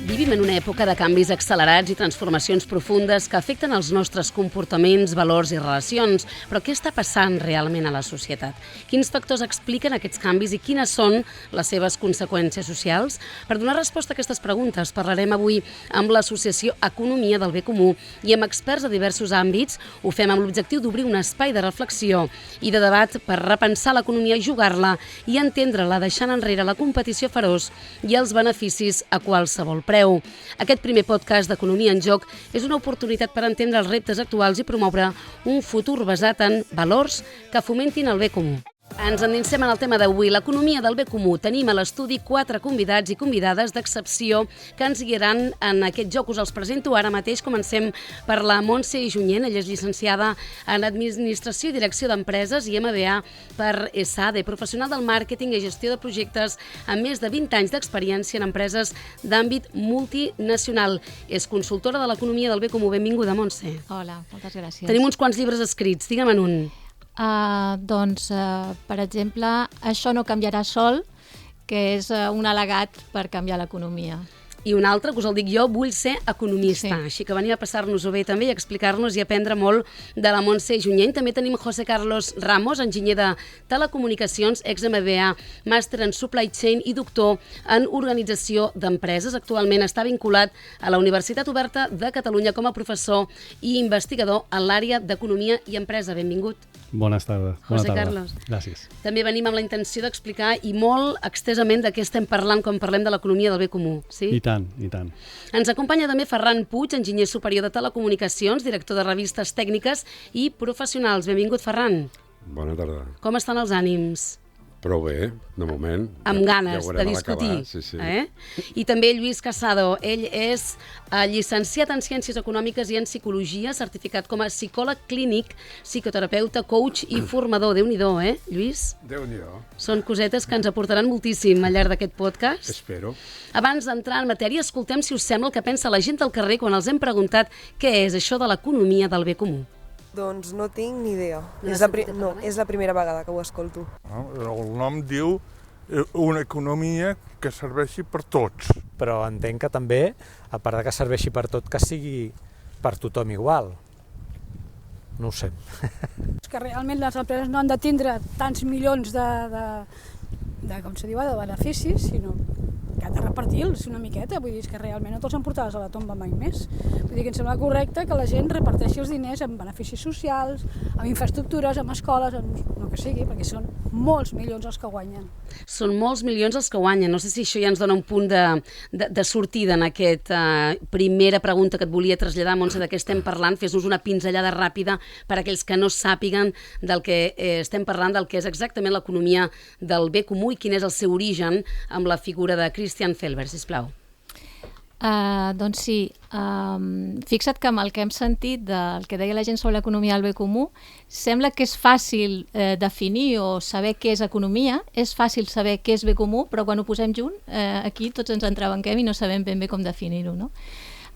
Vivim en una època de canvis accelerats i transformacions profundes que afecten els nostres comportaments, valors i relacions. Però què està passant realment a la societat? Quins factors expliquen aquests canvis i quines són les seves conseqüències socials? Per donar resposta a aquestes preguntes parlarem avui amb l'Associació Economia del Bé Comú i amb experts de diversos àmbits. Ho fem amb l'objectiu d'obrir un espai de reflexió i de debat per repensar l'economia i jugar-la i entendre-la deixant enrere la competició feroç i els beneficis a qualsevol preu. Aquest primer podcast d'Economia en Joc és una oportunitat per entendre els reptes actuals i promoure un futur basat en valors que fomentin el bé comú. Ens endinsem en el tema d'avui, l'economia del bé comú. Tenim a l'estudi 4 convidats i convidades d'excepció que ens guiaran en aquest joc. Us els presento ara mateix. Comencem per la Montse Junyent. Ella és llicenciada en Administració i Direcció d'Empreses i MBA per ESADE, professional del màrqueting i gestió de projectes amb més de 20 anys d'experiència en empreses d'àmbit multinacional. És consultora de l'economia del bé comú. Benvinguda, Montse. Hola, moltes gràcies. Tenim uns quants llibres escrits. Digue'm en un. Per exemple, Això no canviarà sol, que és un al·legat per canviar l'economia. I un altre, que us el dic jo, Vull ser economista. Sí. Així que venim a passar-nos-ho bé també i explicar-nos i aprendre molt de la Montse Junyent. També tenim José Carlos Ramos, enginyer de telecomunicacions, ex-MBA, màster en supply chain i doctor en organització d'empreses. Actualment està vinculat a la Universitat Oberta de Catalunya com a professor i investigador en l'àrea d'economia i empresa. Benvingut. Bones tardes. José Carlos. Gràcies. També venim amb la intenció d'explicar i molt extensament de què estem parlant quan parlem de l'economia del bé comú. Sí? I tant, i tant. Ens acompanya també Ferran Puig, enginyer superior de telecomunicacions, director de revistes tècniques i professionals. Benvingut, Ferran. Bona tarda. Com estan els ànims? Prou bé, de moment. Amb ganes de discutir. Sí. I també Lluís Casado. Ell és llicenciat en Ciències Econòmiques i en Psicologia, certificat com a psicòleg clínic, psicoterapeuta, coach i formador. Déu-n'hi-do, Lluís? Déu-n'hi-do. Són cosetes que ens aportaran moltíssim al llarg d'aquest podcast. Espero. Abans d'entrar en matèria, escoltem, si us sembla, el que pensa la gent del carrer quan els hem preguntat què és això de l'economia del bé comú. Doncs no tinc ni idea. No És la primera vegada que ho escolto. El nom diu una economia que serveixi per tots. Però entenc que també, a part de que serveixi per tot, que sigui per tothom igual. No ho sé. Que realment les empreses no han de tindre tants milions de beneficis, sinó que han de repartir-los una miqueta. Vull dir que realment no te'ls emportaràs a la tomba mai més. Vull dir que em sembla correcte que la gent reparteixi els diners en beneficis socials, en infraestructures, en escoles, en el que sigui, perquè són molts milions els que guanyen. Són molts milions els que guanyen. No sé si això ja ens dona un punt de sortida en aquesta primera pregunta que et volia traslladar, Montse, de què estem parlant. Fes-nos una pinzellada ràpida per a aquells que no sàpiguen del que estem parlant, del que és exactament l'economia del bé comú i quin és el seu origen amb la figura de Christian Felber, sisplau. Doncs sí, fixa't que amb el que hem sentit del que deia la gent sobre l'economia del bé comú, sembla que és fàcil definir o saber què és economia, és fàcil saber què és bé comú, però quan ho posem junt, aquí tots ens entrebanquem i no sabem ben bé com definir-ho, no?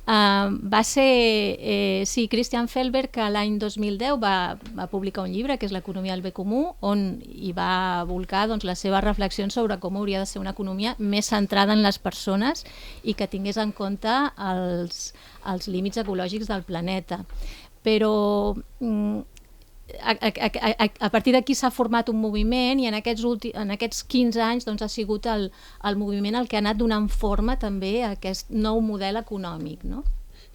Va ser, Christian Felber, que l'any 2010 va publicar un llibre que és l'economia del bé comú, on hi va volcar les seves reflexions sobre com hauria de ser una economia més centrada en les persones i que tingués en compte els límits ecològics del planeta. Però a partir d'aquí s'ha format un moviment i en aquests 15 anys ha sigut el moviment el que ha anat donant forma també a aquest nou model econòmic, no?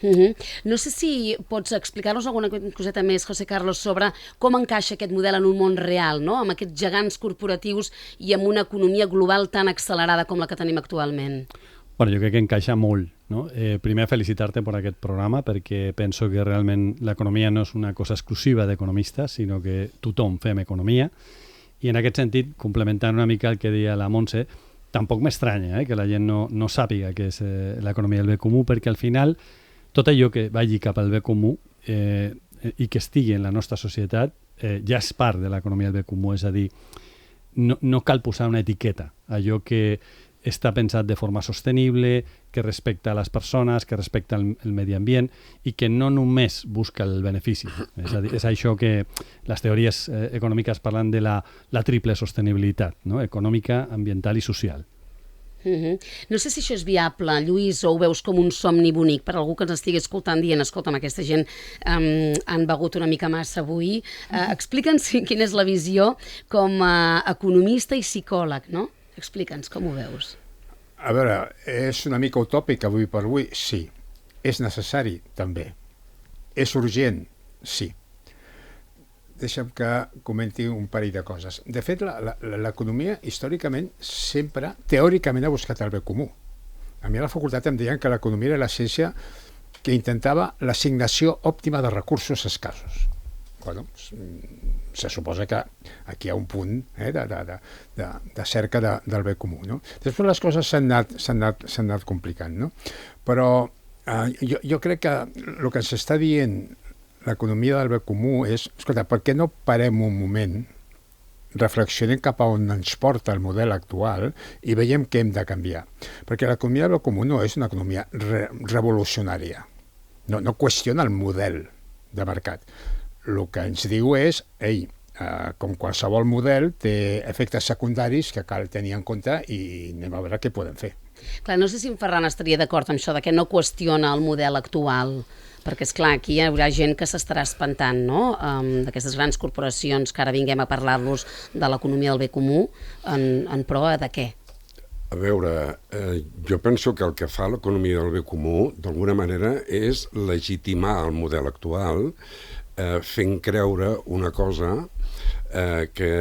No sé si pots explicar-nos alguna coseta més, José Carlos, sobre com encaixa aquest model en un món real, no? Amb aquests gegants corporatius i amb una economia global tan accelerada com la que tenim actualment. Bueno, jo crec que encaixa molt, no? Primer, felicitar-te per aquest programa, perquè penso que realment l'economia no és una cosa exclusiva d'economistes, sinó que tothom fem economia. I en aquest sentit, complementant una mica el que deia la Montse, tampoc m'estranya que la gent no sàpiga què és l'economia del bé comú, perquè al final tot allò que vagi cap al bé comú i que estigui en la nostra societat ja és part de l'economia del bé comú, és a dir, no cal posar una etiqueta. Allò que està pensat de forma sostenible, que respecta a les persones, que respecta el medi ambient i que no només busca el benefici. És a dir, és això que les teories econòmiques parlen de la triple sostenibilitat, no? Econòmica, ambiental i social. No sé si això és viable, Lluís, o ho veus com un somni bonic per algú que ens estigui escoltant dient, escolta'm, aquesta gent han begut una mica massa avui. Explica'ns quina és la visió com a economista i psicòleg, no? Explica'ns, com ho veus? A veure, és una mica utòpic avui per avui? Sí. És necessari? També. És urgent? Sí. Deixa'm que comenti un parell de coses. De fet, l'economia històricament sempre, teòricament, ha buscat el bé comú. A mi a la facultat em deien que l'economia era la ciència que intentava l'assignació òptima de recursos escassos. Bueno, se suposa que aquí hi ha un punt de cerca del bé comú. No? Després les coses s'han anat complicant. No? Però jo crec que el que s'està dient l'economia del bé comú és, escolta, per què no parem un moment, reflexionem cap a on ens porta el model actual i veiem què hem de canviar? Perquè l'economia del bé comú no és una economia revolucionària, no qüestiona el model de mercat. El que ens diu és, com qualsevol model, té efectes secundaris que cal tenir en compte i anem a veure què podem fer. Clar, no sé si en Ferran estaria d'acord amb això, de que no qüestiona el model actual, perquè, esclar, aquí hi haurà gent que s'estarà espantant, no?, d'aquestes grans corporacions que ara vinguem a parlar-los de l'economia del bé comú, en proa de què? A veure, jo penso que el que fa l'economia del bé comú, d'alguna manera, és legitimar el model actual, fent creure una cosa que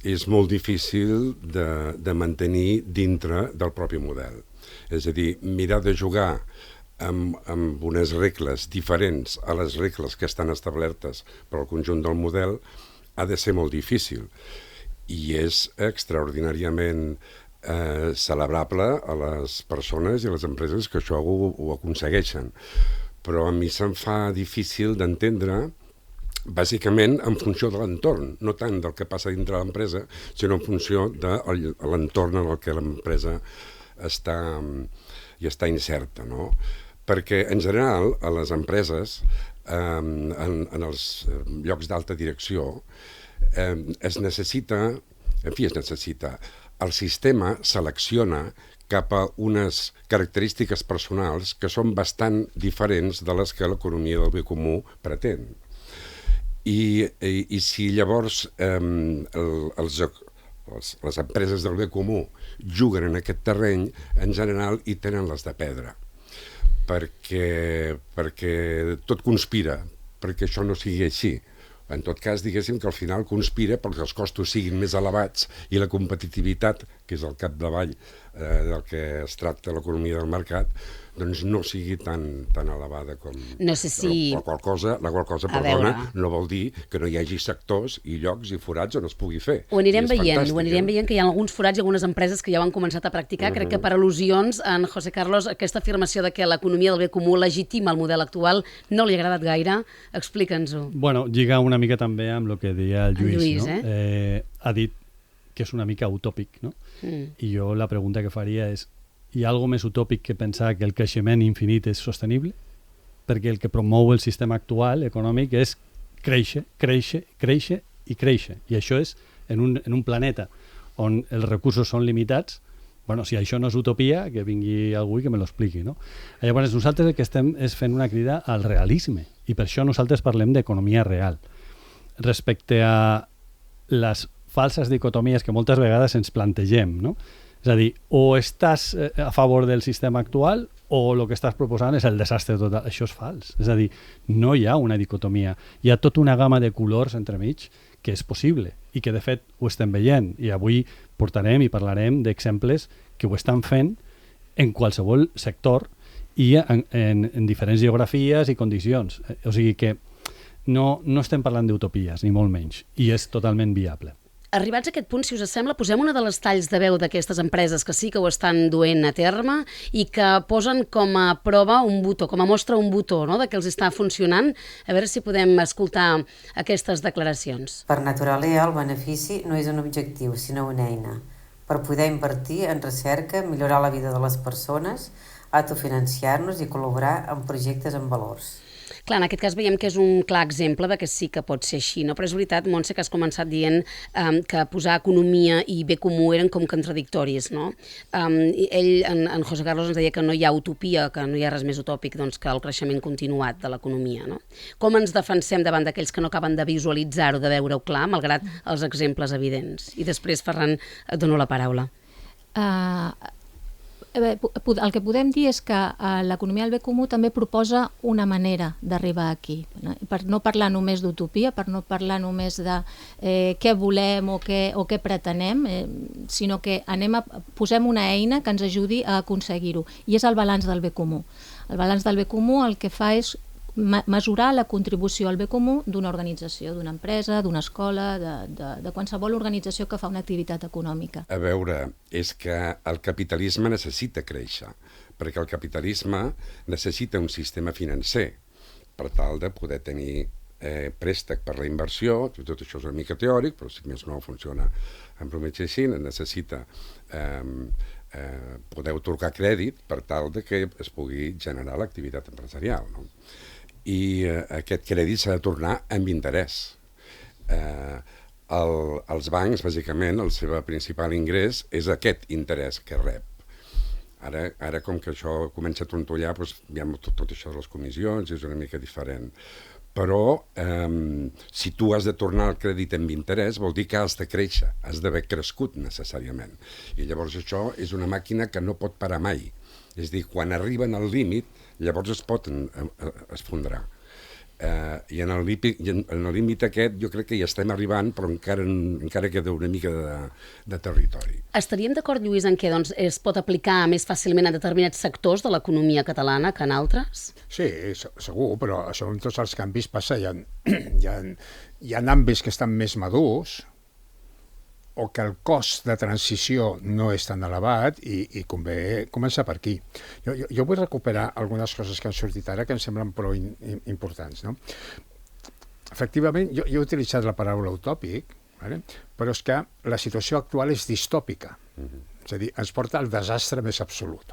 és molt difícil de mantenir dintre del propi model. És a dir, mirar de jugar amb unes regles diferents a les regles que estan establertes per al conjunt del model ha de ser molt difícil i és extraordinàriament celebrable a les persones i a les empreses que això ho aconsegueixen. Però a mi se'm fa difícil d'entendre bàsicament en funció de l'entorn, no tant del que passa dintre l'empresa, sinó en funció de l'entorn en el que l'empresa està incerta, no? Perquè, en general, a les empreses, en els llocs d'alta direcció, es necessita, el sistema selecciona cap a unes característiques personals que són bastant diferents de les que l'economia del bé comú pretén. I si llavors les empreses del bé comú juguen en aquest terreny, en general hi tenen les de perdre, perquè tot conspira perquè això no sigui així. En tot cas, diguéssim que al final conspira perquè els costos siguin més elevats i la competitivitat, que és el capdavall del que es tracta l'economia del mercat, doncs no sigui tan elevada com... No sé si... La qual cosa, perdona, no vol dir que no hi hagi sectors i llocs i forats on es pugui fer. Ho anirem veient, que hi ha alguns forats i algunes empreses que ja ho han començat a practicar. Crec que per al·lusions, en José Carlos, aquesta afirmació de que l'economia del bé comú legitima el model actual no li ha agradat gaire. Explica'ns-ho. Bueno, lliga una mica també amb el que deia el Lluís, no? Ha dit que és una mica utòpic, no? I jo la pregunta que faria és: hi ha alguna més utòpic que pensar que el creixement infinit és sostenible? Perquè el que promou el sistema actual econòmic és créixer. I això és en un planeta on els recursos són limitats. Bueno, si això no és utopia, que vingui algú i que me l'expliqui, no? Llavors, nosaltres el que estem és fent una crida al realisme, i per això nosaltres parlem d'economia real. Respecte a les falses dicotomies que moltes vegades ens plantegem, no? És a dir, o estàs a favor del sistema actual o el que estàs proposant és el desastre total. Això és fals. És a dir, no hi ha una dicotomia. Hi ha tota una gamma de colors entremig que és possible i que, de fet, ho estem veient. I avui portarem i parlarem d'exemples que ho estan fent en qualsevol sector i en diferents geografies i condicions. O sigui que no estem parlant d'utopies, ni molt menys. I és totalment viable. Arribats a aquest punt, si us sembla, posem una de les talls de veu d'aquestes empreses que sí que ho estan duent a terme i que posen com a prova un botó, com a mostra un botó, no?, de que els està funcionant. A veure si podem escoltar aquestes declaracions. Per Naturalia, el benefici no és un objectiu, sinó una eina per poder invertir en recerca, millorar la vida de les persones, autofinanciar-nos i col·laborar en projectes amb valors. Clar, en aquest cas veiem que és un clar exemple de que sí que pot ser així, no? Però és veritat, Montse, que has començat dient que posar economia i bé comú eren com contradictoris, no? En José Carlos ens deia que no hi ha utopia, que no hi ha res més utòpic que el creixement continuat de l'economia, no? Com ens defensem davant d'aquells que no acaben de visualitzar-ho, de veure-ho clar, malgrat els exemples evidents? I després, Ferran, et dono la paraula. El que podem dir és que l'economia del bé comú també proposa una manera d'arribar aquí, per no parlar només d'utopia, per no parlar només de què volem o què pretenem, sinó que posem una eina que ens ajudi a aconseguir-ho, i és el balanç del bé comú. El balanç del bé comú el que fa és mesurar la contribució al bé comú d'una organització, d'una empresa, d'una escola, de qualsevol organització que fa una activitat econòmica. A veure, és que el capitalisme necessita créixer, perquè el capitalisme necessita un sistema financer per tal de poder tenir préstec per la inversió. Tot això és una mica teòric, però si més no funciona en prometge així, necessita poder atorgar crèdit per tal de que es pugui generar l'activitat empresarial, no? I aquest crèdit s'ha de tornar amb interès. Els bancs, bàsicament, el seu principal ingrés és aquest interès que rep. Ara com que això comença a trontollar, doncs, hi ha tot això de les comissions, és una mica diferent. Però si tu has de tornar el crèdit amb interès, vol dir que has de créixer, has d'haver crescut necessàriament. I llavors això és una màquina que no pot parar mai. És a dir, quan arriben al límit, llavors es pot esfondrar. I en el límit aquest jo crec que hi estem arribant, però encara queda una mica de territori. Estaríem d'acord, Lluís, en què es pot aplicar més fàcilment a determinats sectors de l'economia catalana que en altres? Sí, segur, però això amb tots els canvis passa. Hi ha àmbits que estan més madurs, o que el cost de transició no és tan elevat i convé començar per aquí. Jo vull recuperar algunes coses que han sortit ara que em semblen prou importants, no? Efectivament, jo he utilitzat la paraula utòpic, però és que la situació actual és distòpica. És a dir, ens porta al desastre més absolut.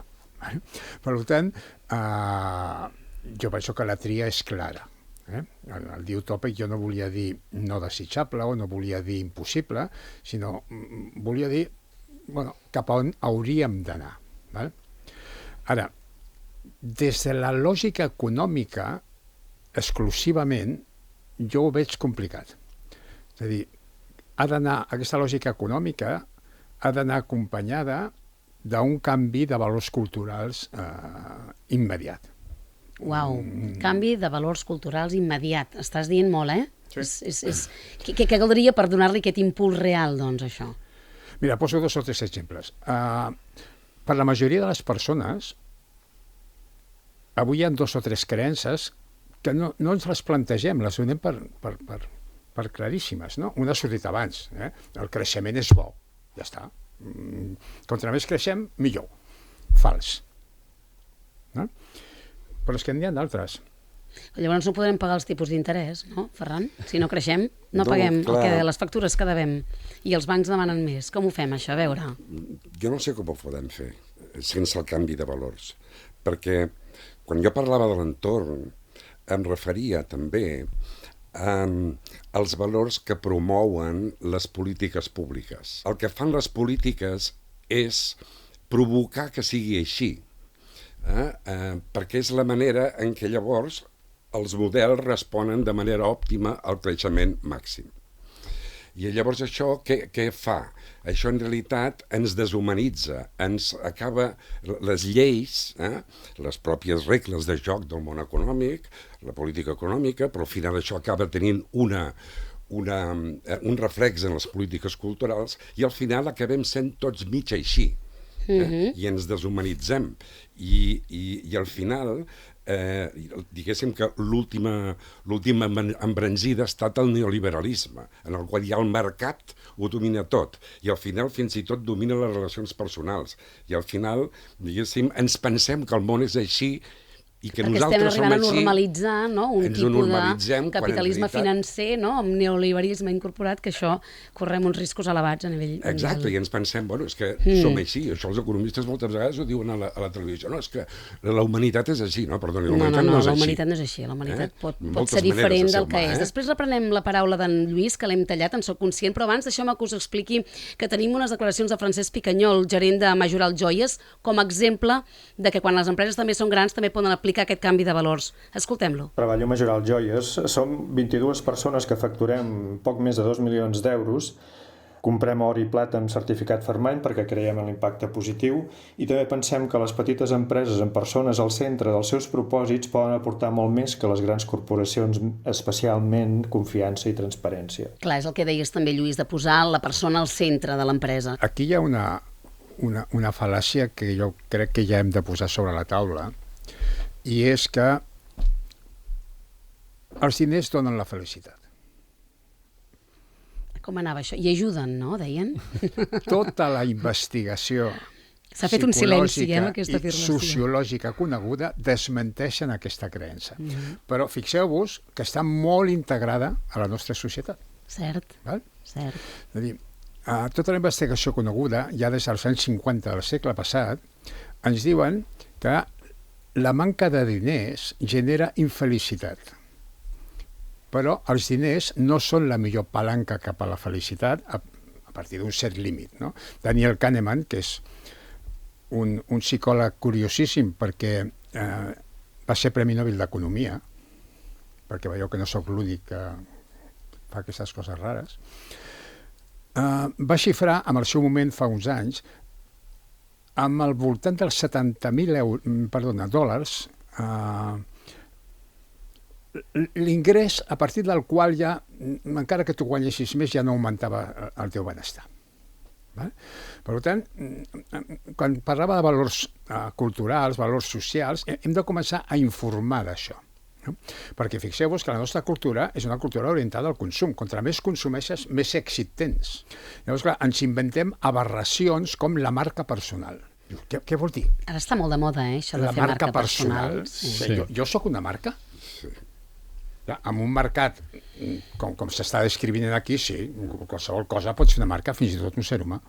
Per tant, jo penso que la tria és clara. El dir utòpic jo no volia dir no desitjable o no volia dir impossible, sinó volia dir cap a on hauríem d'anar. Ara, des de la lògica econòmica exclusivament jo ho veig complicat. És a dir, aquesta lògica econòmica ha d'anar acompanyada d'un canvi de valors culturals immediat. Uau, canvi de valors culturals immediat. Estàs dient molt, Sí. Què caldria per donar-li aquest impuls real, doncs, això? Mira, poso 2 o 3 exemples. Per la majoria de les persones, avui hi ha 2 o 3 creences que no ens les plantegem, les donem per claríssimes, no? Una ha sortit abans, el creixement és bo, ja està. Contra més creixem, millor. Fals. No? Però és que n'hi ha d'altres. Llavors no podrem pagar els tipus d'interès, no, Ferran? Si no creixem, no paguem les factures que devem. I els bancs demanen més. Com ho fem, això? A veure. Jo no sé com ho podem fer sense el canvi de valors. Perquè quan jo parlava de l'entorn, em referia també als valors que promouen les polítiques públiques. El que fan les polítiques és provocar que sigui així. Perquè és la manera en què llavors els models responen de manera òptima al creixement màxim. I llavors això què fa? Això en realitat ens deshumanitza, ens acaba les lleis, les pròpies regles de joc del món econòmic, la política econòmica, però al final això acaba tenint un reflex en les polítiques culturals i al final acabem sent tots mig així. I ens deshumanitzem i al final diguéssim que l'última embranzida ha estat el neoliberalisme, en el qual ja el mercat ho domina tot i al final fins i tot domina les relacions personals i al final, diguéssim, ens pensem que el món és així i que perquè nosaltres estem arribant a som així, normalitzar, no? Un ens ho tipus normalitzem, de quan en capitalisme realitat- financer, no? Amb neoliberisme incorporat, que això correm uns riscos elevats a nivell Exacte, i ens pensem, bueno, és que som així, això els economistes moltes vegades ho diuen a la televisió, no, és que la humanitat és així, no, perdoni, la humanitat no és la així. humanitat no és així, la humanitat pot Moltes ser maneres diferent de ser del que humà, és. Després reprenem la paraula d'en Lluís, que l'hem tallat, en soc conscient, però abans deixeu-me que us expliqui que tenim unes declaracions de Francesc Picanyol, gerent de Majoral Joies, com a exemple de que quan les empreses també són grans també poden aplicar aquest canvi de valors. Escoltem-lo. Treballo a Majoral Joies. Som 22 persones que facturem poc més de 2 milions d'euros. Comprem or i plata amb certificat Farmany perquè creiem en l'impacte positiu i també pensem que les petites empreses amb persones al centre dels seus propòsits poden aportar molt més que les grans corporacions, especialment confiança i transparència. Clar, és el que deies també, Lluís, de posar la persona al centre de l'empresa. Aquí hi ha una fal·làcia que jo crec que ja hem de posar sobre la taula, i és que els diners donen la felicitat. Com anava això? I ajuden, no?, deien? Tota la investigació S'ha fet un silenci, amb aquesta i afirmació. sociològica coneguda desmenteixen aquesta creença. Però fixeu-vos que està molt integrada a la nostra societat. Cert, Val? cert. És a dir, tota la investigació coneguda, ja des dels anys 50 del segle passat, ens diuen que la manca de diners genera infelicitat. Però els diners no són la millor palanca cap a la felicitat a partir d'un cert límit, no? Daniel Kahneman, que és un psicòleg curiosíssim perquè va ser Premi Nobel d'Economia, perquè veieu que no sóc l'únic que fa aquestes coses rares, va xifrar en el seu moment fa uns anys amb al voltant dels 70.000 dòlars l'ingrés a partir del qual ja, encara que tu guanyessis més, ja no augmentava el teu benestar. Per tant, quan parlava de valors culturals, valors socials, hem de començar a informar d'això. Perquè fixeu-vos que la nostra cultura és una cultura orientada al consum. Contra més consumeixes, més èxit tens. Llavors, clar, ens inventem aberracions com la marca personal. Què vol dir? Ara està molt de moda, això de fer marca personal. Sí. Jo sóc una marca? Sí. En un mercat, com s'està descrivint aquí, sí, qualsevol cosa pot ser una marca, fins i tot un ser humà.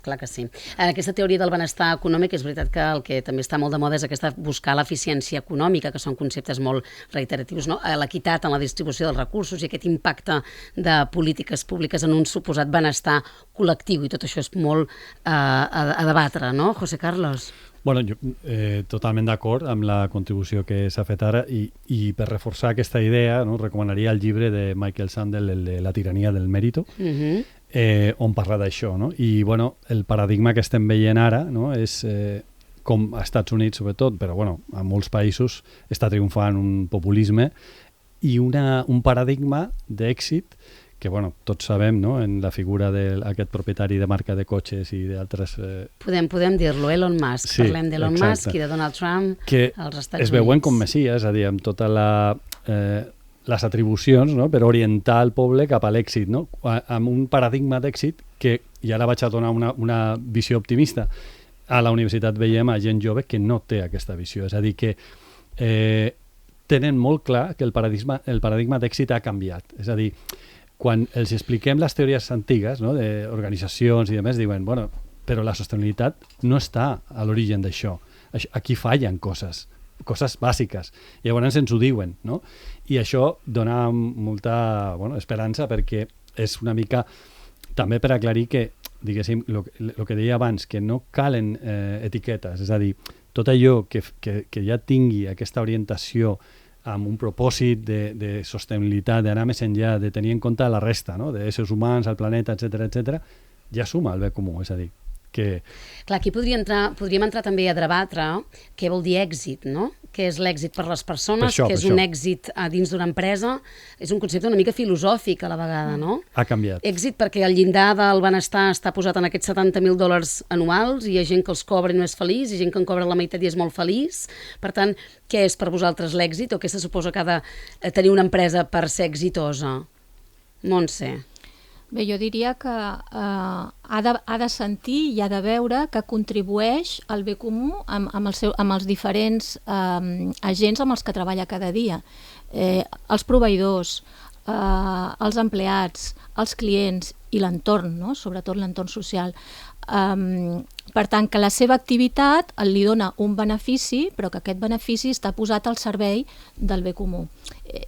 Clar que sí. Aquesta teoria del benestar econòmic, és veritat que el que també està molt de moda és aquesta buscar l'eficiència econòmica, que són conceptes molt reiteratius, no? L'equitat en la distribució dels recursos i aquest impacte de polítiques públiques en un suposat benestar col·lectiu, i tot això és molt a debatre, no, José Carlos? Bueno, jo totalment d'acord amb la contribució que s'ha fet ara i per reforçar aquesta idea, no, recomanaria el llibre de Michael Sandel, el de La tirania del mérito, on parla d'això, no? I bueno, el paradigma que estem veient ara, no, és com als Estats Units sobretot, però bueno, a molts països està triomfant un populisme i un paradigma d'èxit que bueno, tots sabem, no?, en la figura d'aquest propietari de marca de cotxes i d'altres... Podem dir-lo, Elon Musk. Sí, parlem d'Elon Musk i de Donald Trump que als Estats Units. Es veuen com messies, és a dir, amb tota les atribucions, no?, per orientar el poble cap a l'èxit, no?, amb un paradigma d'èxit que, i ara vaig a donar una visió optimista, a la universitat veiem a gent jove que no té aquesta visió, és a dir, que tenen molt clar que el paradigma d'èxit ha canviat, és a dir, quan els expliquem les teories antigues, no, d'organitzacions i demés, diuen, bueno, però la sostenibilitat no està a l'origen d'això. Aquí fallen coses bàsiques. I llavors ens ho diuen, no? I això dona molta esperança perquè és una mica també per aclarir que, diguéssim, el que deia abans, que no calen etiquetes, és a dir, tot allò que ja tingui aquesta orientació amb un propòsit de sostenibilitat, d'anar més enllà, de tenir en compte la resta, no?, d'éssers humans, el planeta, etc., ja suma el bé comú, és a dir, que... Clar, aquí podríem entrar també a debatre què vol dir èxit, no? Què és l'èxit per les persones, què és un èxit dins d'una empresa. És un concepte una mica filosòfic a la vegada, no? Ha canviat. Èxit perquè el llindar del benestar està posat en aquests $70.000 anuals i hi ha gent que els cobra i no és feliç, i gent que en cobra la meitat i és molt feliç. Per tant, què és per vosaltres l'èxit o què se suposa que ha de tenir una empresa per ser exitosa? Montse. Bé, jo diria que ha de sentir i ha de veure que contribueix al bé comú amb els diferents agents amb els que treballa cada dia. Els proveïdors, els empleats, els clients i l'entorn, no? Sobretot l'entorn social. Per tant, que la seva activitat li dona un benefici, però que aquest benefici està posat al servei del bé comú.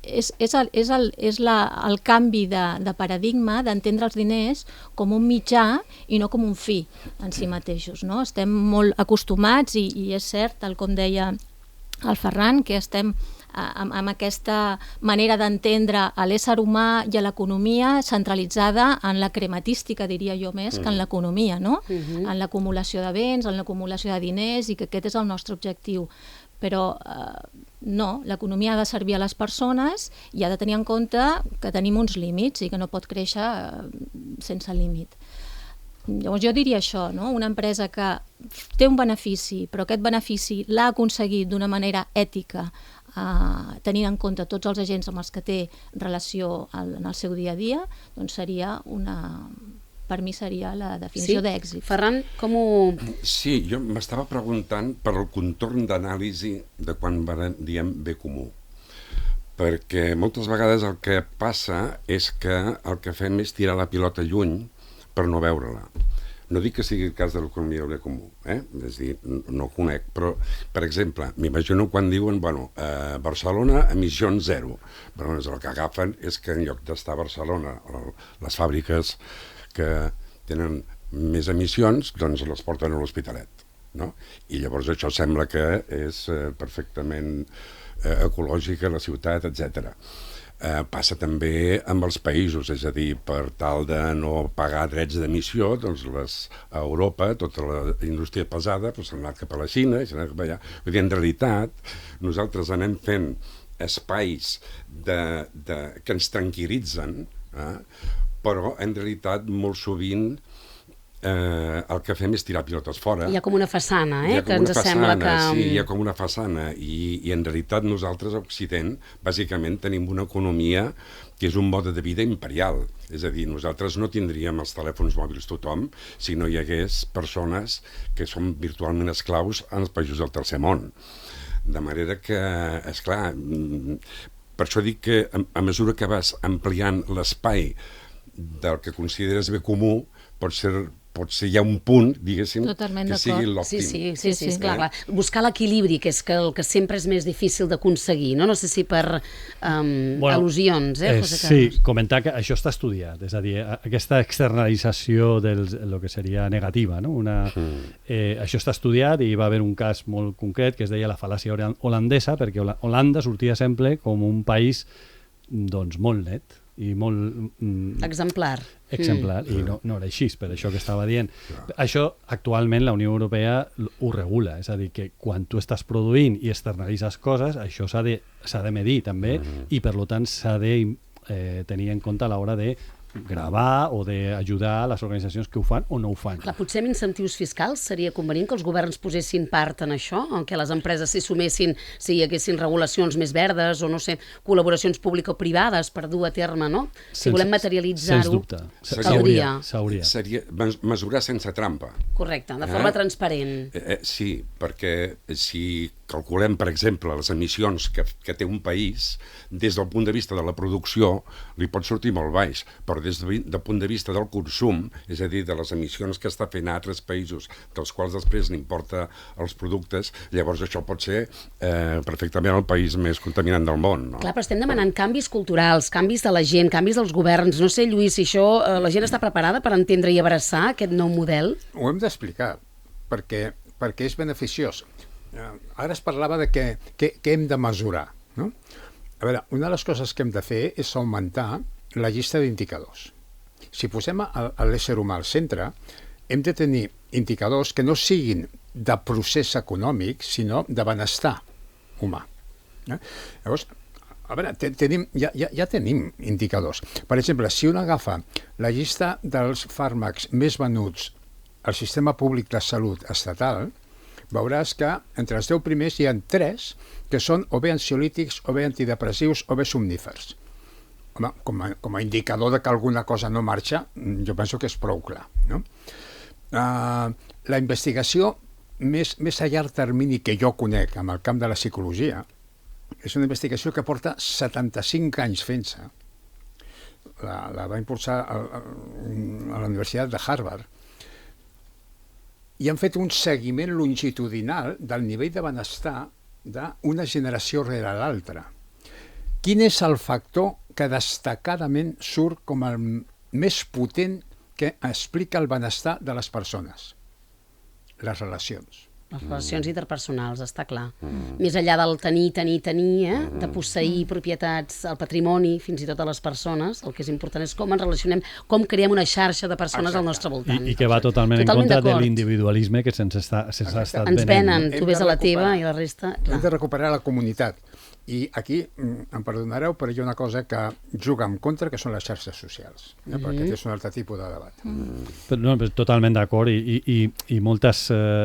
És el canvi de paradigma d'entendre els diners com un mitjà i no com un fi en si mateixos, no? Estem molt acostumats, i és cert, tal com deia el Ferran, que estem amb aquesta manera d'entendre a l'ésser humà i a l'economia centralitzada en la crematística, diria jo, més que en l'economia, no? En l'acumulació de béns, en l'acumulació de diners, i que aquest és el nostre objectiu. Però no, l'economia ha de servir a les persones i ha de tenir en compte que tenim uns límits i que no pot créixer sense límit. Llavors jo diria això, no? Una empresa que té un benefici, però aquest benefici l'ha aconseguit d'una manera ètica, tenint en compte tots els agents amb els que té relació en el seu dia a dia, doncs per mi seria la definició d'èxit. Ferran, com ho... Sí, jo m'estava preguntant per el contorn d'anàlisi de quan diem bé comú. Perquè moltes vegades el que passa és que el que fem és tirar la pilota lluny per no veure-la. No dic que sigui el cas de l'economia del bé comú, és a dir, no ho conec, però, per exemple, m'imagino quan diuen, Barcelona, emissions zero. Però el que agafen és que en lloc d'estar a Barcelona, les fàbriques que tenen més emissions, doncs les porten a l'Hospitalet, no? I llavors això sembla que és perfectament ecològica, la ciutat, etc. Passa també amb els països, és a dir, per tal de no pagar drets d'emissió, doncs a Europa, tota la indústria pesada s'ha anat cap a la Xina, s'ha anat cap allà. Vull dir, en realitat, nosaltres anem fent espais que ens tranquil·litzen, però en realitat molt sovint el que fem és tirar pilotes fora. Hi ha com una façana, que ens sembla que... Sí, hi ha com una façana, i en realitat nosaltres a Occident bàsicament tenim una economia que és un mode de vida imperial. És a dir, nosaltres no tindríem els telèfons mòbils tothom si no hi hagués persones que són virtualment esclaus en els països del tercer món. De manera que, esclar, per això dic que a mesura que vas ampliant l'espai del que consideres bé comú, potser hi ha un punt, diguéssim, que sigui l'òptim. Sí, esclar. Buscar l'equilibri, que és el que sempre és més difícil d'aconseguir, no? No sé si per al·lusions, José Carlos? Sí, comentar que això està estudiat, és a dir, aquesta externalització del que seria negativa, no? Això està estudiat i va haver un cas molt concret que es deia la fal·làcia holandesa, perquè Holanda sortia sempre com un país doncs molt net i molt... exemplar, i no era així, per això que estava dient. Això actualment la Unió Europea ho regula, és a dir, que quan tu estàs produint i externalitzes coses, això s'ha de medir també, i per tant s'ha de tenir en compte a l'hora de gravar o d'ajudar les organitzacions que ho fan o no ho fan. Clar, potser amb incentius fiscals seria convenient que els governs posessin part en això, en què les empreses s'hi sumessin, si hi haguessin regulacions més verdes o, no sé, col·laboracions público-privades per dur a terme, no? Si volem materialitzar-ho, s'hauria. Seria mesurar sense trampa. Correcte, de forma transparent. Sí, perquè si calculem, per exemple, les emissions que té un país, des del punt de vista de la producció, li pot sortir molt baix, però des del punt de vista del consum, és a dir, de les emissions que està fent a altres països, dels quals després n'importa els productes, llavors això pot ser perfectament el país més contaminant del món. No? Clar, però estem demanant canvis culturals, canvis de la gent, canvis dels governs. No sé, Lluís, si això la gent està preparada per entendre i abraçar aquest nou model? Ho hem d'explicar, perquè és beneficiós. Ara es parlava de què hem de mesurar, no? A veure, una de les coses que hem de fer és augmentar la llista d'indicadors. Si posem l'ésser humà al centre, hem de tenir indicadors que no siguin de procés econòmic, sinó de benestar humà. Llavors, a veure, ja tenim indicadors. Per exemple, si un agafa la llista dels fàrmacs més venuts al sistema públic de salut estatal, veuràs que entre els 10 primers hi ha 3 que són o bé ansiolítics, o bé antidepressius, o bé somnífers. home, com a indicador de que alguna cosa no marxa, jo penso que és prou clar, no? La investigació més a llarg termini que jo conec en el camp de la psicologia és una investigació que porta 75 anys fent-se. La va impulsar a la Universitat de Harvard i han fet un seguiment longitudinal del nivell de benestar d'una generació rere l'altra. Quin és el factor que destacadament surt com el més potent que explica el benestar de les persones? Les relacions. Les relacions interpersonals, està clar. Més enllà del tenir, de posseir propietats, el patrimoni, fins i tot a les persones, el que és important és com ens relacionem, com creem una xarxa de persones al nostre voltant. I que va totalment en contra de l'individualisme que se'ns ha estat venent. Ens venen, tu ves a la teva i la resta... Hem de recuperar la comunitat. I aquí, em perdonareu, però hi ha una cosa que juga en contra, que són les xarxes socials, perquè és un altre tipus de debat. No, totalment d'acord, i moltes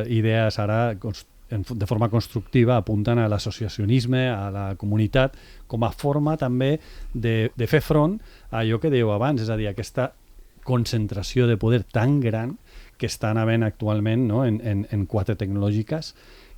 idees ara de forma constructiva apunten a l'associacionisme, a la comunitat, com a forma també de fer front a allò que dèieu abans, és a dir, aquesta concentració de poder tan gran que estan havent actualment, no, en quatre tecnològiques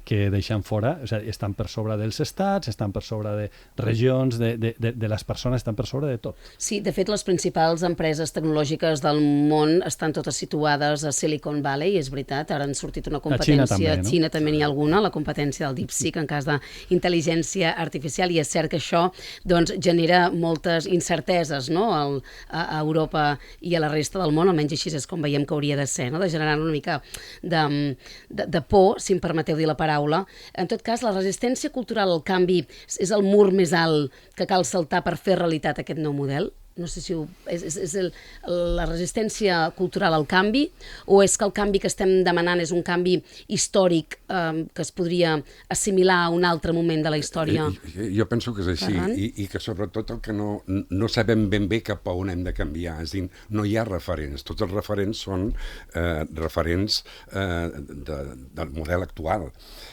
que deixen fora, o sigui, estan per sobre dels estats, estan per sobre de regions, de les persones, estan per sobre de tot. Sí, de fet, les principals empreses tecnològiques del món estan totes situades a Silicon Valley, és veritat, ara han sortit una competència, a Xina també n'hi ha alguna, la competència del DeepSeek en cas d'intel·ligència artificial, i és cert que això doncs, genera moltes incerteses, no? A Europa i a la resta del món, almenys així és com veiem que hauria de ser, no? De generar una mica de por, si em permeteu dir la paraula. En tot cas, la resistència cultural al canvi és el mur més alt que cal saltar per fer realitat aquest nou model? No sé si és la resistència cultural al canvi, o és que el canvi que estem demanant és un canvi històric que es podria assimilar a un altre moment de la història? Jo penso que és així, i que sobretot el que no sabem ben bé cap a on hem de canviar, és a dir, no hi ha referents, tots els referents són referents del model actual.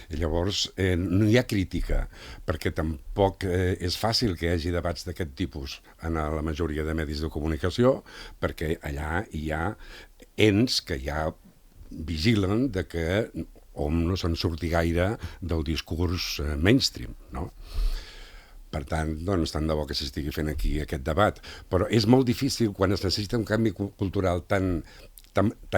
I llavors no hi ha crítica, perquè tampoc és fàcil que hi hagi debats d'aquest tipus en la majoria de medis de comunicació, perquè allà hi ha ens que ja vigilen de que hom no se'n surti gaire del discurs mainstream, no? Per tant, doncs, tant de bo que s'estigui fent aquí aquest debat. Però és molt difícil, quan es necessita un canvi cultural tan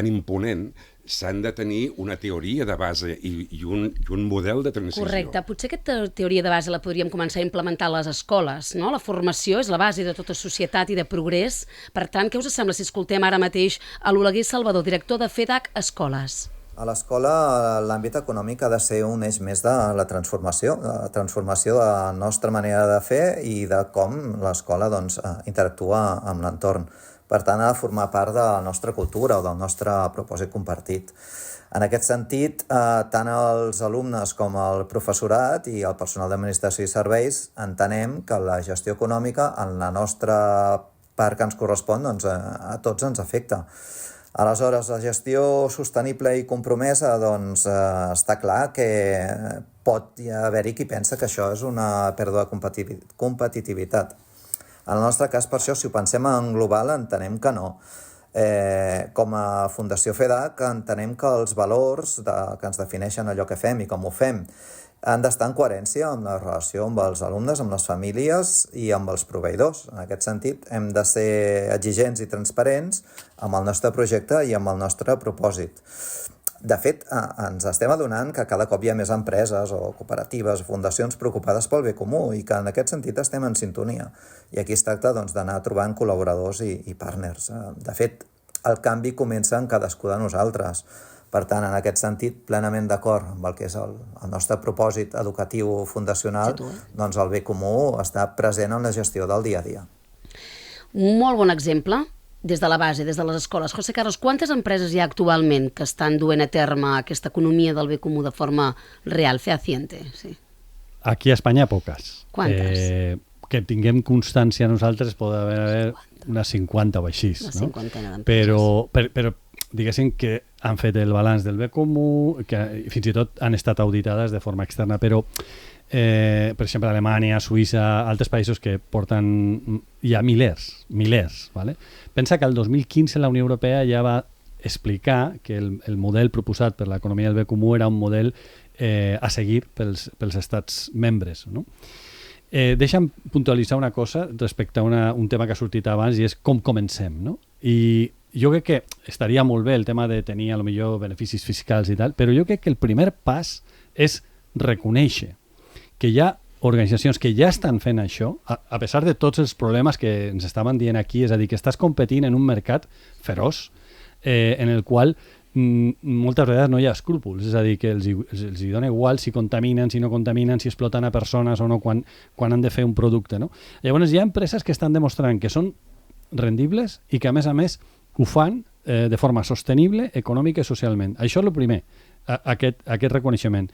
imponent, s'han de tenir una teoria de base i un model de transició. Correcte. Potser aquesta teoria de base la podríem començar a implementar a les escoles, no? La formació és la base de tota societat i de progrés. Per tant, què us sembla si escoltem ara mateix a l'Oleguer Salvador, director de FEDAC Escoles? A l'escola l'àmbit econòmic ha de ser un eix més de la transformació de la nostra manera de fer i de com l'escola interactua amb l'entorn. Per tant, ha de formar part de la nostra cultura o del nostre propòsit compartit. En aquest sentit, tant els alumnes com el professorat i el personal d'administració i serveis entenem que la gestió econòmica en la nostra part que ens correspon a tots ens afecta. Aleshores, la gestió sostenible i compromesa, està clar que pot haver-hi qui pensa que això és una pèrdua de competitivitat. En el nostre cas, per això, si ho pensem en global, entenem que no. Com a Fundació FEDAC entenem que els valors que ens defineixen allò que fem i com ho fem han d'estar en coherència amb la relació amb els alumnes, amb les famílies i amb els proveïdors. En aquest sentit, hem de ser exigents i transparents amb el nostre projecte i amb el nostre propòsit. De fet, ens estem adonant que cada cop hi ha més empreses o cooperatives o fundacions preocupades pel bé comú i que en aquest sentit estem en sintonia. I aquí es tracta d'anar trobant col·laboradors i partners. De fet, el canvi comença en cadascú de nosaltres. Per tant, en aquest sentit, plenament d'acord amb el que és el nostre propòsit educatiu fundacional, doncs el bé comú està present en la gestió del dia a dia. Un molt bon exemple, des de la base, des de les escoles. José Carlos, quantes empreses hi ha actualment que estan duent a terme aquesta economia del bé comú de forma real, fehaciente? Sí. Aquí a Espanya, poques. Quantes? Que tinguem constància nosaltres pot haver unes 50 o així. Una cinquantena d'empreses. Però diguéssim que han fet el balanç del bé comú, que fins i tot han estat auditades de forma externa, però per exemple, Alemanya, Suïssa, altres països que porten ja milers, ¿vale? Pensa que el 2015 la Unió Europea ja va explicar que el model proposat per l'economia del bé comú era un model a seguir pels estats membres, no? Deixa'm puntualitzar una cosa respecte a un tema que ha sortit abans, i és com comencem, no? I jo crec que estaria molt bé el tema de tenir a lo millor beneficis fiscals i tal, però jo crec que el primer pas és reconèixer que hi ha organitzacions que ja estan fent això, a pesar de tots els problemes que ens estaven dient aquí, és a dir, que estàs competint en un mercat feroç en el qual moltes vegades no hi ha escrúpols, és a dir, que els hi dona igual si contaminen, si no contaminen, si exploten a persones o no, quan han de fer un producte, no? Llavors hi ha empreses que estan demostrant que són rendibles i que a més ho fan de forma sostenible, econòmica i socialment. Això és el primer, aquest reconeixement.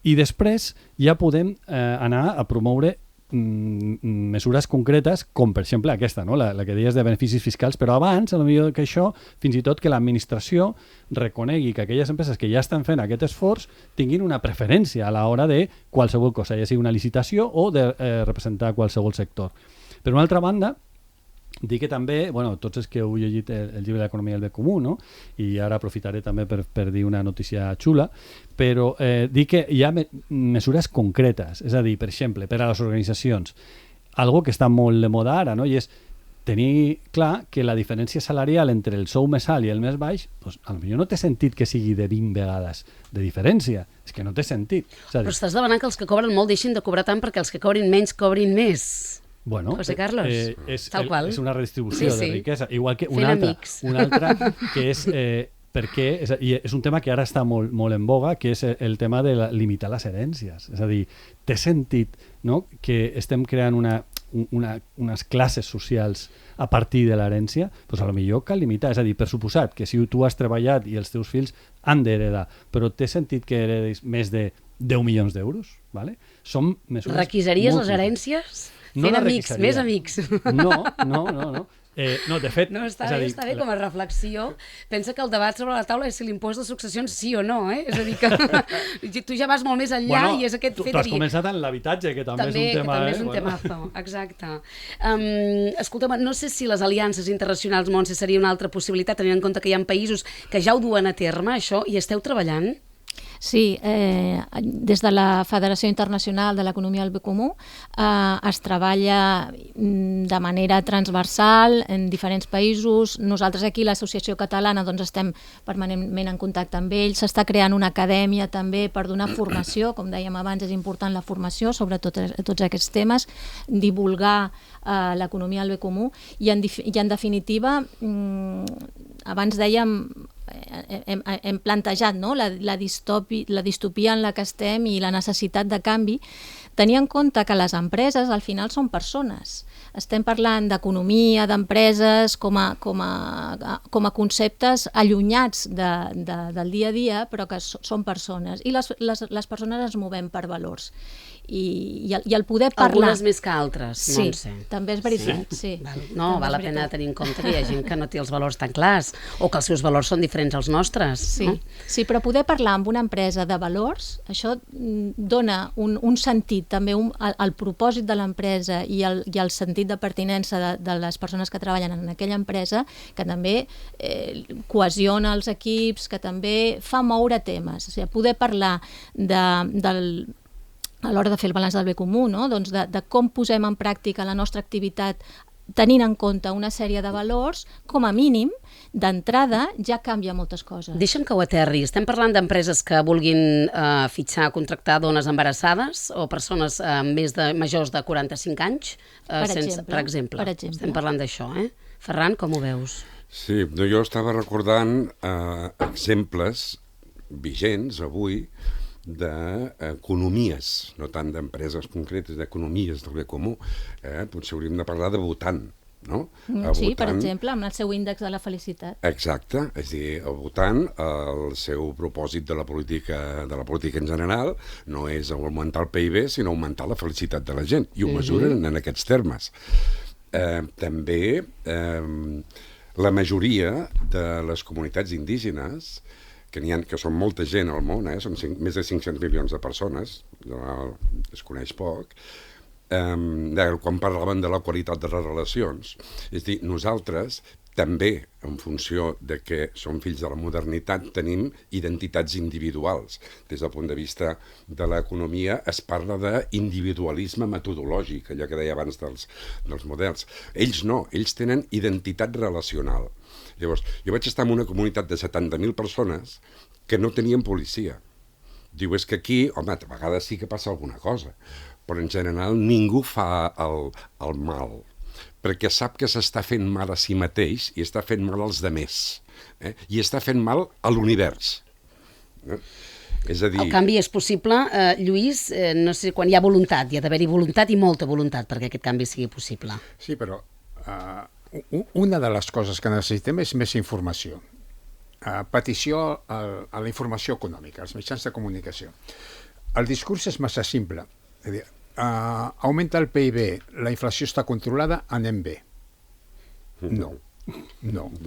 I després ja podem anar a promoure mesures concretes, com per exemple aquesta, no? la que deies de beneficis fiscals, però abans, potser que això, fins i tot que l'administració reconegui que aquelles empreses que ja estan fent aquest esforç tinguin una preferència a l'hora de qualsevol cosa, ja sigui una licitació o de representar qualsevol sector. Per una altra banda, dir que també, tots els que heu llegit el llibre de l'economia del bé comú, no? I ara aprofitaré també per dir una notícia xula, però dir que hi ha mesures concretes, és a dir, per exemple, per a les organitzacions, algo que està molt de moda ara, no? I és tenir clar que la diferència salarial entre el sou més alt i el més baix, doncs, potser no té sentit que sigui de 20 vegades de diferència, és que no té sentit. Però estàs demanant que els que cobren molt deixin de cobrar tant perquè els que cobrin menys cobrin més. Bueno, José Carlos, és una redistribució de riquesa, igual que una altra que és perquè és un tema que ara està molt en boga, que és el tema de limitar les herències. És a dir, té sentit, no?, que estem creant unes classes socials a partir de l'herència, doncs potser cal limitar. És a dir, per suposat que si tu has treballat i els teus fills han d'heredar, però té sentit que heredis més de 10 milions d'euros, ¿vale? Són mesures... Requisaries les herències? Fent amics, més amics. No. No, de fet... No, està bé com a reflexió. Pensa que el debat sobre la taula és si l'impost de successions sí o no, eh? És a dir, que tu ja vas molt més enllà i és aquest fet de dir... Tu has començat en l'habitatge, que també és un tema... També és un temazo, exacte. Escolta'm, no sé si les aliances internacionals, Montse, seria una altra possibilitat, tenint en compte que hi ha països que ja ho duen a terme, això, i esteu treballant? Sí, des de la Federació Internacional de l'Economia del Bé Comú es treballa de manera transversal en diferents països. Nosaltres aquí, l'Associació Catalana, doncs estem permanentment en contacte amb ells. S'està creant una acadèmia també per donar formació, com dèiem abans, és important la formació sobre tots aquests temes, divulgar l'economia del bé comú i en definitiva, abans dèiem, hem plantejat, no?, la distopia en la que estem i la necessitat de canvi, tenir en compte que les empreses al final són persones. Estem parlant d'economia, d'empreses com a conceptes allunyats del dia a dia, però que són persones. I les persones ens movem per valors. I el poder parlar... Algunes més que altres, Montse. Sí, també és veritat, sí. No, val la pena tenir en compte que hi ha gent que no té els valors tan clars o que els seus valors són diferents als nostres. Sí, però poder parlar amb una empresa de valors, això dona un sentit també al propòsit de l'empresa i al sentit de pertinença de les persones que treballen en aquella empresa, que també cohesiona els equips, que també fa moure temes. O sigui, poder parlar a l'hora de fer el balanç del bé comú, no? Doncs de com posem en pràctica la nostra activitat tenint en compte una sèrie de valors, com a mínim, d'entrada ja canvia moltes coses. Deixa'm que ho aterri. Estem parlant d'empreses que vulguin fitxar, contractar dones embarassades o persones majors de 45 anys, per exemple. Estem parlant d'això, eh? Ferran, com ho veus? Sí, jo estava recordant exemples vigents avui d'economies, no tant d'empreses concretes, d'economies del bé comú. Potser hauríem de parlar de Bhutan, no? Sí, per exemple, amb el seu índex de la felicitat. Exacte, és a dir, a Bhutan el seu propòsit de la política en general no és augmentar el PIB, sinó augmentar la felicitat de la gent, i ho mesuren en aquests termes. També la majoria de les comunitats indígenes que són molta gent al món, són més de 500 milions de persones, es coneix poc, quan parlaven de la qualitat de les relacions. És a dir, nosaltres també, en funció de que som fills de la modernitat, tenim identitats individuals. Des del punt de vista de l'economia es parla d'individualisme metodològic, allò que deia abans dels models. Ells no, ells tenen identitat relacional. Llavors, jo vaig estar en una comunitat de 70.000 persones que no tenien policia. Diu, és que aquí, home, a vegades sí que passa alguna cosa, però en general ningú fa el mal, perquè sap que s'està fent mal a si mateix i està fent mal als demés, i està fent mal a l'univers. És a dir... El canvi és possible, Lluís, no sé, quan hi ha voluntat, hi ha d'haver-hi voluntat i molta voluntat perquè aquest canvi sigui possible. Sí, però una de les coses que necessitem és més informació. Petició a la informació econòmica, als mitjans de comunicació. El discurs és massa simple. És a dir, augmenta el PIB, la inflació està controlada, anem bé. No,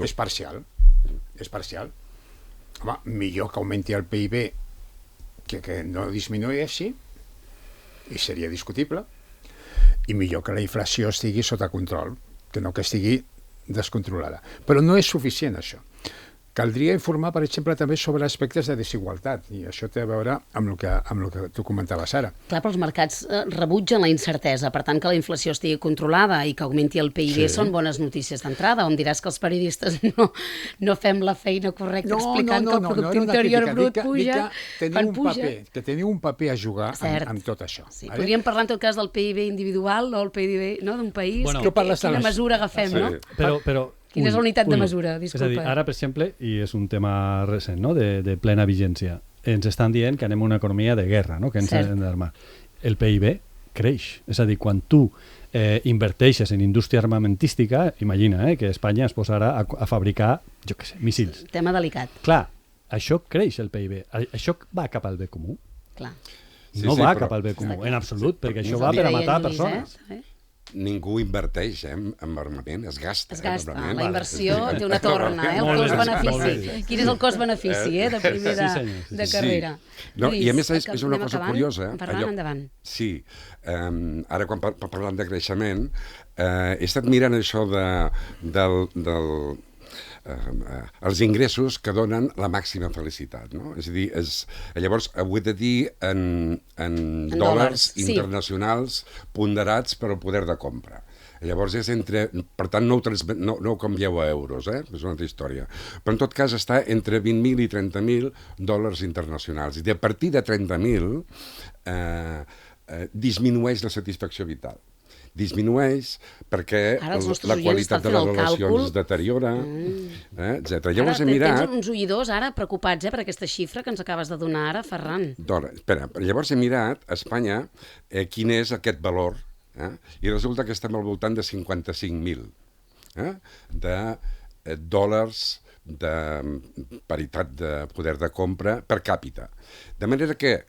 és parcial. És parcial. Home, millor que augmenti el PIB que no disminueixi, i seria discutible, i millor que la inflació estigui sota control, que no que estigui descontrolada. Però no és suficient, això. Caldria informar, per exemple, també sobre aspectes de desigualtat, i això té a veure amb el que tu comentaves ara. Clar, però els mercats rebutgen la incertesa, per tant que la inflació estigui controlada i que augmenti el PIB són bones notícies d'entrada, on diràs que els periodistes no fem la feina correcta explicant que el producte interior brut puja quan puja. Que teniu un paper a jugar amb tot això. Podríem parlar en tot cas del PIB individual o el PIB d'un país, quina mesura agafem, no? Però quina és la unitat de mesura? Disculpa. És a dir, ara, per exemple, i és un tema recent, no? de plena vigència, ens estan dient que anem a una economia de guerra, no? Que ens hem d'armar. El PIB creix. És a dir, quan tu inverteixes en indústria armamentística, imagina que Espanya es posarà a fabricar, jo què sé, míssils. Tema delicat. Clar, això creix el PIB. Això va cap al bé comú? Clar. No va cap al bé comú, en absolut, perquè això va per a matar persones. Ningú inverteix en armament, es gasta. Es gasta, la inversió té una torna, el cost-benefici. Quin és el cost-benefici de primer de carrera? I a més és una cosa curiosa. Endavant. Sí, ara quan parlant de creixement, he estat mirant això els ingressos que donen la màxima felicitat, no? És a dir, llavors ho he de dir en dòlars internacionals ponderats per al poder de compra. Llavors és per tant no ho canvieu a euros, és una altra història. Però en tot cas està entre 20.000 i 30.000 dòlars internacionals. I a partir de 30.000 disminueix la satisfacció vital. Disminueix perquè la qualitat de les relacions es deteriora, etc. Llavors he mirat... Tens uns oïdors ara preocupats per aquesta xifra que ens acabes de donar ara, Ferran. Espera, llavors he mirat a Espanya quin és aquest valor, i resulta que estem al voltant de 55.000 de dòlars de paritat de poder de compra per càpita. De manera que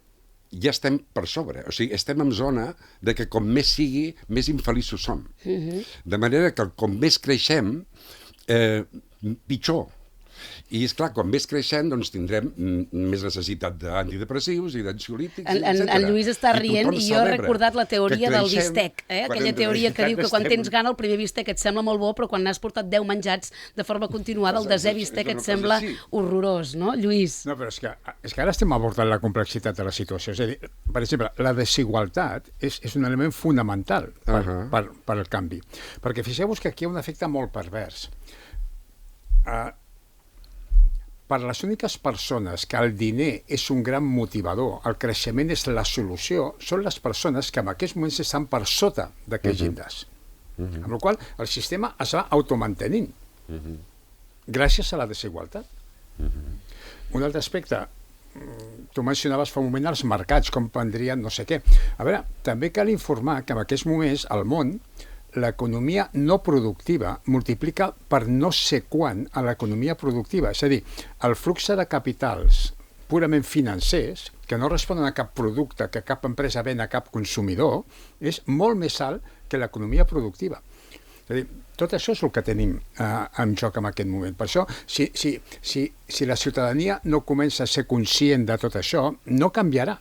ja estem per sobre, o sigui, estem en zona de que com més sigui, més infeliços som. De manera que com més creixem, pitjor. I, esclar, com més creixem, doncs tindrem més necessitat d'antidepressius i d'ansiolítics, etc. En Lluís està rient i jo he recordat la teoria del bistec, aquella teoria que diu que quan tens gana el primer bistec et sembla molt bo, però quan n'has portat 10 menjats de forma continuada, el desè bistec et sembla horrorós, no, Lluís? No, però és que ara estem abordant la complexitat de la situació. És a dir, per exemple, la desigualtat és un element fonamental per al canvi. Perquè fixeu-vos que aquí hi ha un efecte molt pervers. Per les úniques persones que el diner és un gran motivador, el creixement és la solució, són les persones que en aquests moments estan per sota d'aquests llindars. Amb la qual cosa el sistema es va automantenint gràcies a la desigualtat. Un altre aspecte, tu mencionaves fa un moment els mercats, com prendrien no sé què. A veure, també cal informar que en aquests moments al món l'economia no productiva multiplica per no sé quant a l'economia productiva. És a dir, el flux de capitals purament financers, que no responen a cap producte, que cap empresa ven a cap consumidor, és molt més alt que l'economia productiva. És a dir, tot això és el que tenim en joc en aquest moment. Per això, si la ciutadania no comença a ser conscient de tot això, no canviarà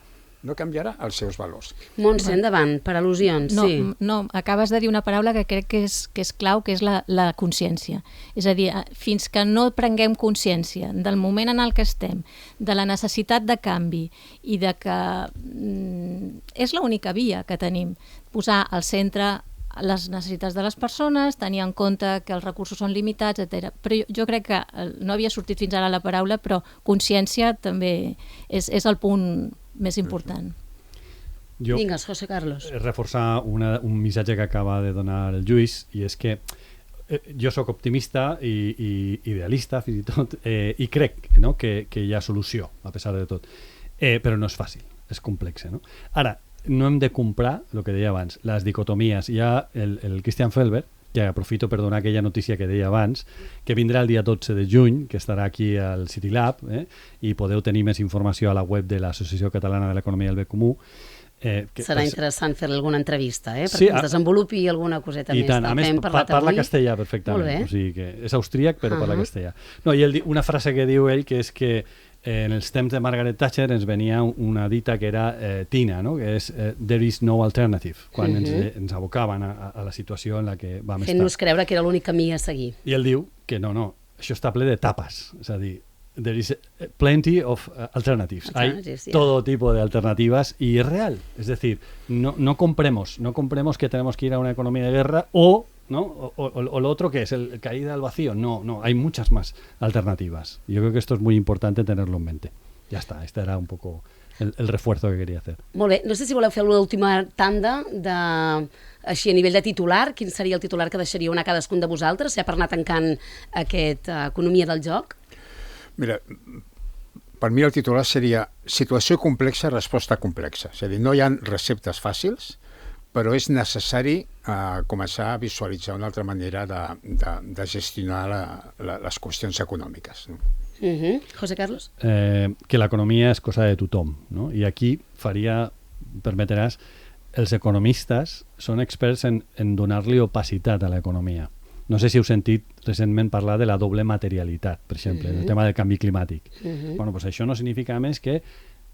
els seus valors. Montse, endavant, per al·lusions, sí. No, acabes de dir una paraula que crec que és clau, que és la consciència. És a dir, fins que no prenguem consciència del moment en el que estem, de la necessitat de canvi i de que és l'única via que tenim, posar al centre les necessitats de les persones, tenir en compte que els recursos són limitats, etc. Però jo crec que no havia sortit fins ara la paraula, però consciència també és el punt més important. Vingues, José Carlos. Reforçar un missatge que acaba de donar el Lluís, i és que jo sóc optimista i idealista, fins i tot, i crec que hi ha solució, a pesar de tot. Però no és fàcil, és complex. Ara, no hem de comprar, el que deia abans, les dicotomies. Hi ha el Christian Felber, que aprofito per donar aquella notícia que deia abans, que vindrà el dia 12 de juny, que estarà aquí al City Lab, i podeu tenir més informació a la web de l'Associació Catalana de l'Economia del Bé Comú. Serà interessant fer alguna entrevista, perquè ens desenvolupi alguna coseta més del que hem parlat avui. Parla castellà perfectament, o sigui que és austríac però parla castellà. No, i una frase que diu ell, que és que en els temps de Margaret Thatcher ens venia una dita que era Tina, que és there is no alternative, quan ens abocaven a la situació en la que vam estar. Fent-nos creure que era l'únic camí a seguir. I ell diu que no, això està ple de tapes, és a dir, there is plenty of alternatives. Hay todo tipo de alternativas y es real. Es decir, no compremos que tenemos que ir a una economía de guerra o lo otro que es el caída al vacío. No, hay muchas más alternativas. Yo creo que esto es muy importante tenerlo en mente. Ya está, este era un poco el refuerzo que quería hacer. Molt bé, no sé si voleu fer l'última tanda així a nivell de titular. Quin seria el titular que deixaríeu anar cadascun de vosaltres, ja per anar tancant aquesta economia del joc? Mira, per mi el titular seria situació complexa, resposta complexa. És a dir, no hi ha receptes fàcils, però és necessari començar a visualitzar una altra manera de gestionar les qüestions econòmiques. José Carlos? Que l'economia és cosa de tothom, i aquí permetràs, els economistes són experts en donar-li opacitat a l'economia. No sé si heu sentit recentment parlar de la doble materialitat, per exemple, el tema del canvi climàtic. Bueno, doncs això no significa més que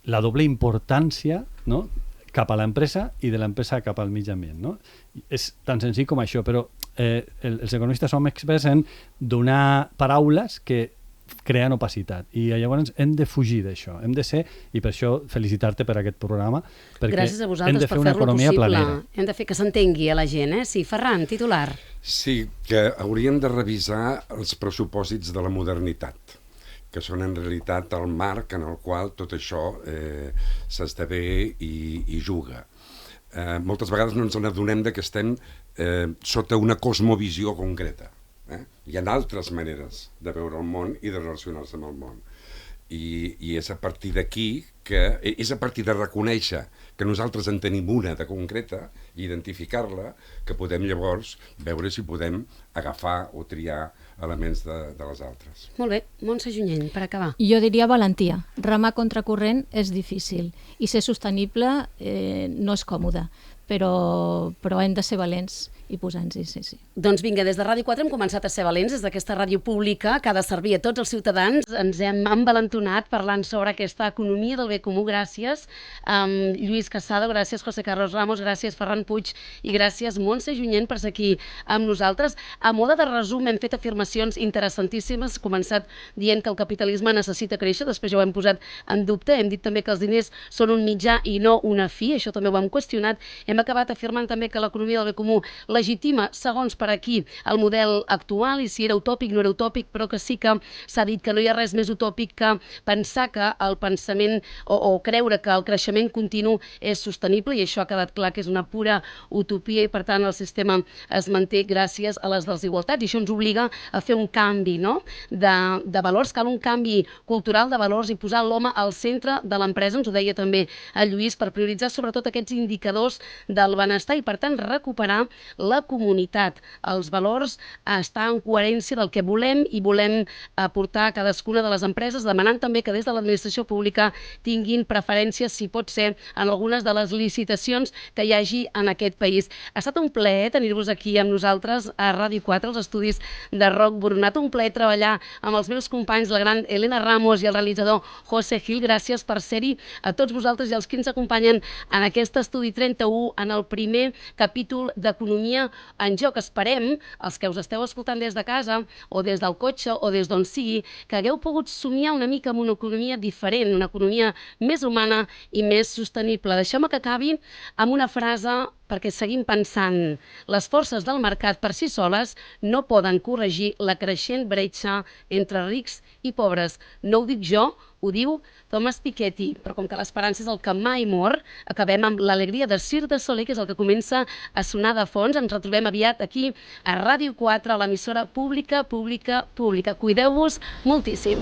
la doble importància cap a l'empresa i de l'empresa cap al mig ambient. És tan senzill com això, però els economistes som experts en donar paraules que creen opacitat i llavors hem de fugir d'això, hem de ser, i per això felicitar-te per aquest programa, perquè hem de fer una economia planera. Hem de fer que s'entengui a la gent, Sí, Ferran, titular. Sí, que hauríem de revisar els pressupòsits de la modernitat, que són en realitat el marc en el qual tot això s'esdevé i juga. Moltes vegades no ens n'adonem que estem sota una cosmovisió concreta. Hi ha altres maneres de veure el món i de relacionar-se amb el món. I és a partir d'aquí, és a partir de reconèixer que nosaltres en tenim una de concreta i identificar-la, que podem llavors veure si podem agafar o triar elements de les altres. Molt bé. Montse Junyent, per acabar. Jo diria valentia. Remar contracorrent és difícil i ser sostenible no és còmode, però hem de ser valents i posar-nos-hi, sí. Doncs vinga, des de Ràdio 4 hem començat a ser valents, des d'aquesta ràdio pública que ha de servir a tots els ciutadans. Ens hem envalentonat parlant sobre aquesta economia del bé comú. Gràcies, Lluís Casado, gràcies, José Carlos Ramos, gràcies, Ferran Puig, i gràcies, Montse Junyent, per ser aquí amb nosaltres. A mode de resum, hem fet afirmacions interessantíssimes. Començat dient que el capitalisme necessita créixer, després ja ho hem posat en dubte. Hem dit també que els diners són un mitjà i no una fi, això també ho hem qüestionat. Hem acabat afirmant també que l'economia del bé comú legitima, segons per aquí, el model actual, i si era utòpic, no era utòpic, però que sí que s'ha dit que no hi ha res més utòpic que pensar que el pensament o creure que el creixement continu és sostenible, i això ha quedat clar que és una pura utopia, i per tant el sistema es manté gràcies a les desigualtats, i això ens obliga a fer un canvi de valors. Cal un canvi cultural de valors i posar l'home al centre de l'empresa, ens ho deia també el Lluís, per prioritzar sobretot aquests indicadors del benestar i, per tant, recuperar la comunitat. Els valors estar en coherència del que volem i volem aportar a cadascuna de les empreses, demanant també que des de l'administració pública tinguin preferències, si pot ser, en algunes de les licitacions que hi hagi en aquest país. Ha estat un plaer tenir-vos aquí amb nosaltres a Ràdio 4, als estudis de Roc Boronat. Un plaer treballar amb els meus companys, la gran Elena Ramos i el realitzador José Gil. Gràcies per ser-hi, a tots vosaltres i els que ens acompanyen en aquest estudi 31, en el primer capítol d'Economia en Joc. Esperem, els que us esteu escoltant des de casa o des del cotxe o des d'on sigui, que hagueu pogut somiar una mica amb una economia diferent, una economia més humana i més sostenible. Deixeu-me que acabi amb una frase perquè seguim pensant. Les forces del mercat per si soles no poden corregir la creixent bretxa entre rics i pobres. No ho dic jo, ho diu Thomas Piketty, però com que l'esperança és el que mai mor, acabem amb l'alegria de Cirque du Soleil, que és el que comença a sonar de fons. Ens retrobem aviat aquí a Ràdio 4, a l'emissora pública. Cuideu-vos moltíssim.